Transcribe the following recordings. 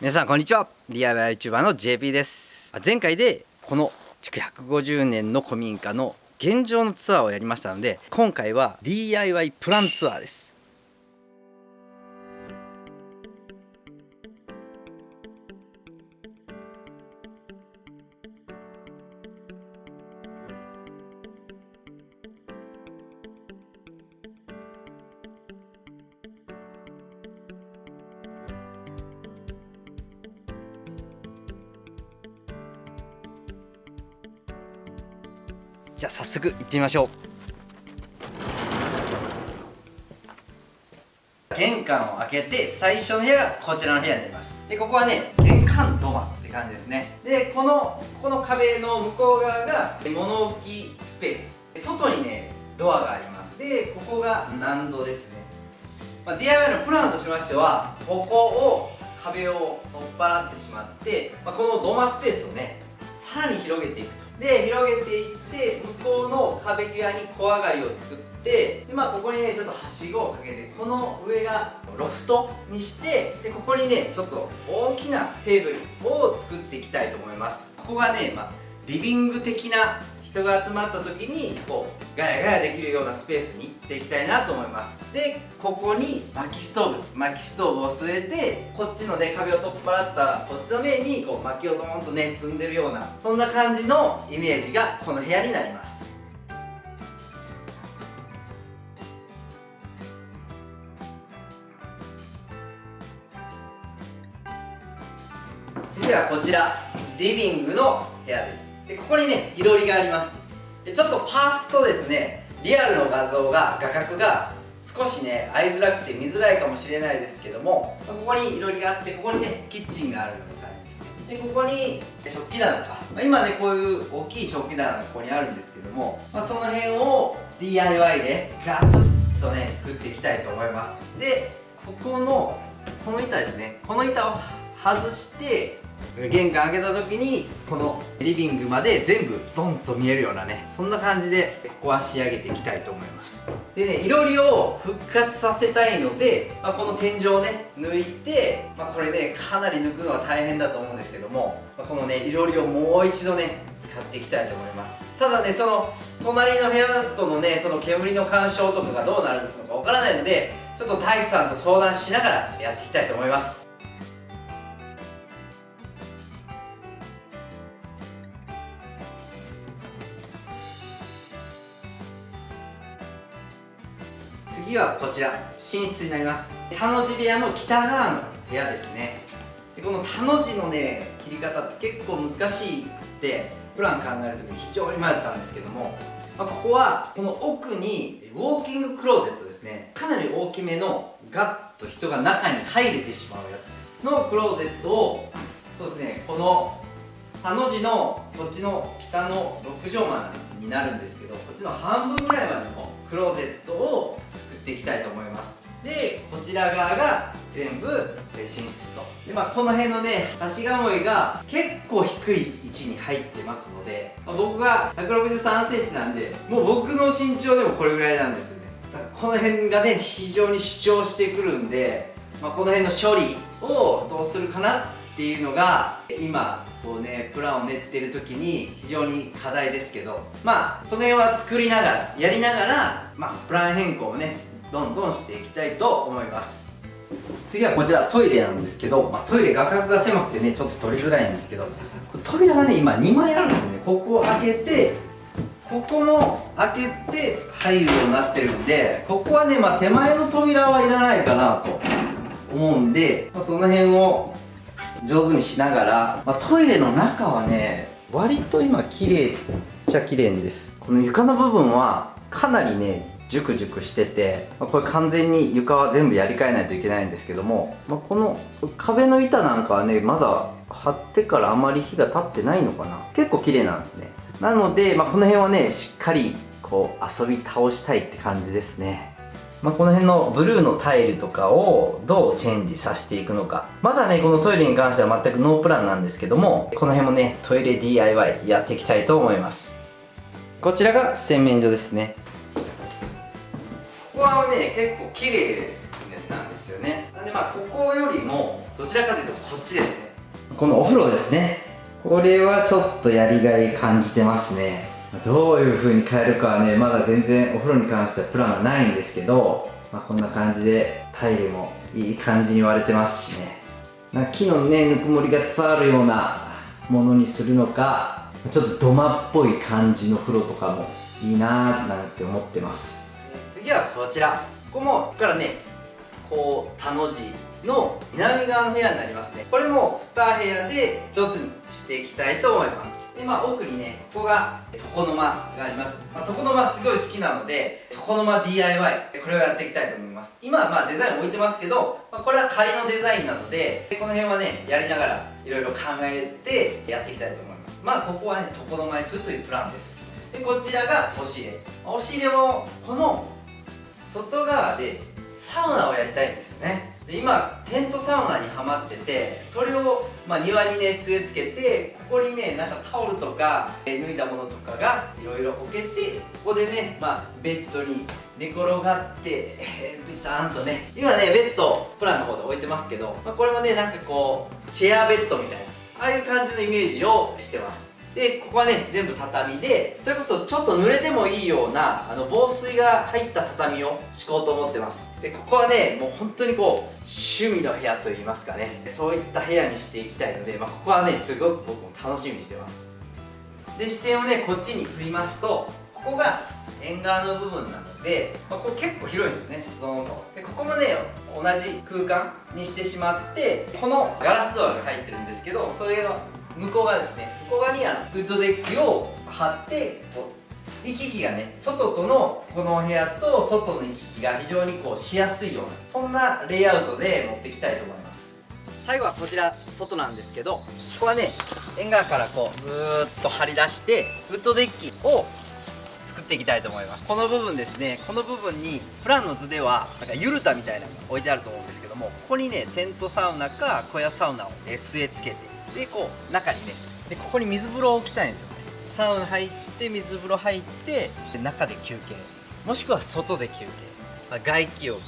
皆さんこんにちは。 DIY YouTuber の JP です。前回でこの築150年の古民家の現状のツアーをやりましたので、今回は DIY プランツアーです。じゃあ早速行ってみましょう。玄関を開けて最初の部屋がこちらの部屋になります。でここはね、玄関土間って感じですね。でここの壁の向こう側が物置スペース、外にねドアがあります。でここが納戸ですね。DIY のプランとしましては、ここを壁を取っ払ってしまって、この土間スペースをねさらに広げていくと。で広げていって向こうの壁際に小上がりを作って、でここにねちょっとはしごをかけて、この上がロフトにして、でここにねちょっと大きなテーブルを作っていきたいと思います。ここがね、リビング的な、人が集まった時にこうガヤガヤできるようなスペースにしていきたいなと思います。でここに薪ストーブを据えて、こっちのね壁を取っ払ったこっちの面にこう薪をドーンとね積んでるような、そんな感じのイメージがこの部屋になります。次はこちらリビングの部屋です。でここにねいろりがあります。でちょっとパースとですね、リアルの画角が少しね合いづらくて見づらいかもしれないですけども、ここにいろりがあって、ここにねキッチンがあるような感じですね。でここに食器棚か、今ねこういう大きい食器棚がここにあるんですけども、その辺を DIY でガツッとね作っていきたいと思います。でこの板ですね、この板を外して玄関開けた時にこのリビングまで全部ドンと見えるようなね、そんな感じでここは仕上げていきたいと思います。でね、いろりを復活させたいので、この天井をね抜いて、これねかなり抜くのは大変だと思うんですけども、このねいろりをもう一度ね使っていきたいと思います。ただね、その隣の部屋とのねその煙の干渉とかがどうなるのかわからないので、ちょっと大工さんと相談しながらやっていきたいと思います。次はこちら寝室になります。田の字部屋の北側の部屋ですね。でこの田の字のね切り方って結構難しくて、プラン考える時に非常に迷ったんですけども、ここはこの奥にウォーキングクローゼットですね、かなり大きめのガッと人が中に入れてしまうやつですのクローゼットを、そうですね、この田の字のこっちの北の6畳間になるんですけど、こっちの半分ぐらいまでのクローゼットを作っていきたいと思います。でこちら側が全部寝室と。でこの辺のね足鴨居が結構低い位置に入ってますので、僕が163センチなんで、もう僕の身長でもこれぐらいなんですよね。だからこの辺がね非常に主張してくるんで、この辺の処理をどうするかなっていうのが今こうねプランを練ってる時に非常に課題ですけど、その辺は作りながらやりながら、プラン変更をねどんどんしていきたいと思います。次はこちらトイレなんですけど、トイレ画角が狭くてねちょっと取りづらいんですけど、扉がね今2枚あるんですよね。ここを開けて、ここも開けて入るようになってるんで、ここはね手前の扉はいらないかなと思うんで、その辺を上手にしながら、トイレの中はね割と今綺麗っちゃ綺麗です。この床の部分はかなりねジュクジュクしてて、これ完全に床は全部やり替えないといけないんですけども、この壁の板なんかはねまだ貼ってからあまり日が経ってないのかな、結構綺麗なんですね。なので、この辺はねしっかりこう遊び倒したいって感じですね。この辺のブルーのタイルとかをどうチェンジさせていくのか、まだねこのトイレに関しては全くノープランなんですけども、この辺もねトイレ DIY やっていきたいと思います。こちらが洗面所ですね。ここはね結構綺麗なんですよね。なんでここよりもどちらかというとこっちですね。このお風呂ですね、これはちょっとやりがい感じてますね。どういう風に変えるかはね、まだ全然お風呂に関してはプランはないんですけど、こんな感じでタイルもいい感じに割れてますしね、木のね、ぬくもりが伝わるようなものにするのか、ちょっと土間っぽい感じの風呂とかもいいなーなんて思ってます。次はこちら、ここもここからね、こう田の字の南側の部屋になりますね。これも2部屋で1つにしていきたいと思います。で、奥にね、ここが床の間があります。床の間すごい好きなので、床の間 DIY、これをやっていきたいと思います。今はデザイン置いてますけど、これは仮のデザインなので、この辺はね、やりながらいろいろ考えてやっていきたいと思います。ここはね、床の間にするというプランです。で、こちらが押し入れ。押し入れもこの外側でサウナをやりたいんですよね。で、今テントサウナにハマってて、それを庭にね据え付けて、ここにねなんかタオルとか脱いだものとかがいろいろ置けて、ここでねベッドに寝転がってベターンとね、今ねベッドプランの方で置いてますけど、これもねなんかこうチェアベッドみたいな、ああいう感じのイメージをしてます。で、ここはね全部畳で、それこそちょっと濡れてもいいような防水が入った畳を敷こうと思ってます。で、ここはねもう本当にこう趣味の部屋といいますかね、そういった部屋にしていきたいので、ここはねすごく僕も楽しみにしてます。で、視点をねこっちに振りますと、ここが縁側の部分なので、これ結構広いですよね。で、ここもね同じ空間にしてしまって、このガラスドアが入ってるんですけど、それを向こう側ですね、向こう側にウッドデッキを張って、こう行き来がね、外とのこの部屋と外の行き来が非常にこうしやすいような、そんなレイアウトで持っていきたいと思います。最後はこちら外なんですけど、ここはね縁側からこうずーっと張り出してウッドデッキを作っていきたいと思います。この部分ですね、この部分にプランの図ではなんかユルタみたいなのが置いてあると思うんですけども、ここにねテントサウナか小屋サウナを、据え付けて、でこう中にね、でここに水風呂を置きたいんですよね。サウナ入って水風呂入って、で中で休憩、もしくは外で休憩、外気浴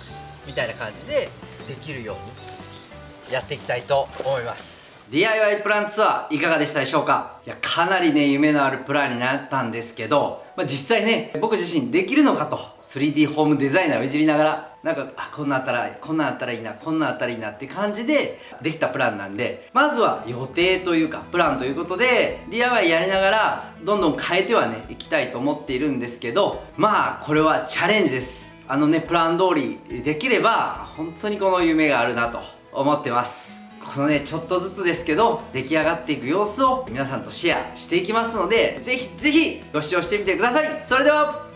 みたいな感じでできるようにやっていきたいと思います。 DIY プランツアーいかがでしたでしょうか。いや、かなりね夢のあるプランになったんですけど、実際ね僕自身できるのかと 3D ホームデザイナーをいじりながら、なんかこんなんあったらいいな、こんなんあったらいいなって感じでできたプランなんで、まずは予定というかプランということで DIY やりながらどんどん変えてはねいきたいと思っているんですけど、これはチャレンジです。プラン通りできれば本当にこの夢があるなと思ってます。このねちょっとずつですけど出来上がっていく様子を皆さんとシェアしていきますので、ぜひぜひご視聴してみてください。それでは。